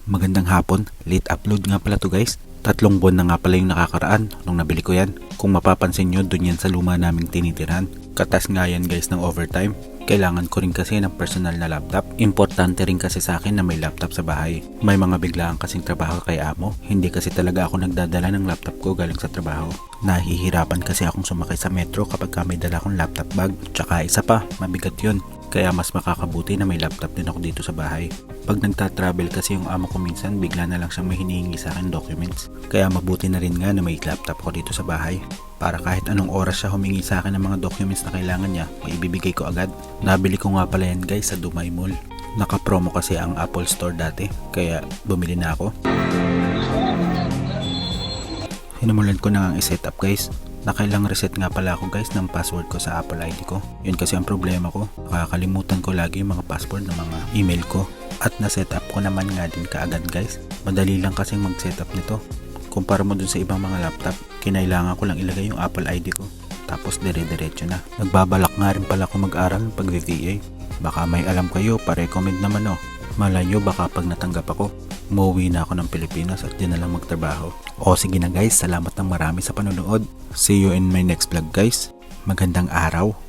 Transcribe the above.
Magandang hapon, late upload nga pala to guys. 3 buwan na nga pala yung nakakaraan nung nabili ko yan. Kung mapapansin nyo, dun yan sa luma naming tinitiran. Katas nga yan guys ng overtime. Kailangan ko rin kasi ng personal na laptop. Importante rin kasi sa akin na may laptop sa bahay. May mga biglaan kasing trabaho kay amo. Hindi kasi talaga ako nagdadala ng laptop ko galing sa trabaho. Nahihirapan kasi akong sumakay sa metro kapag may dala akong laptop bag. Tsaka isa pa, mabigat yun. Kaya mas makakabuti na may laptop din ako dito sa bahay. Pag nagta-travel kasi yung amo ko minsan, bigla na lang siyang may hinihingi sa akin documents. Kaya mabuti na rin nga na may laptop ko dito sa bahay. Para kahit anong oras siya humingi sa akin ng mga documents na kailangan niya, maibibigay ko agad. Nabili ko nga pala yan guys sa Dumay Mall. Naka-promo kasi ang Apple Store dati, kaya bumili na ako. Hinamulan ko na nga i-set up guys. Nakailang reset nga pala ako guys ng password ko sa Apple ID ko. Yun kasi ang problema ko. Nakakalimutan ko lagi yung mga password ng mga email ko. At na-set up ko naman nga din kaagad guys. Madali lang kasing mag-set up nito. Kumpara mo dun sa ibang mga laptop, kinailangan ko lang ilagay yung Apple ID ko. Tapos dire-diretso na. Nagbabalak nga rin pala ako mag-aral ng pag-VA. Baka may alam kayo, pa-recommend naman oh. Malay nyo baka pag natanggap ako, umuwi na ako ng Pilipinas at dyan na lang magtrabaho. O sige na guys, salamat ng marami sa panonood. See you in my next vlog guys. Magandang araw.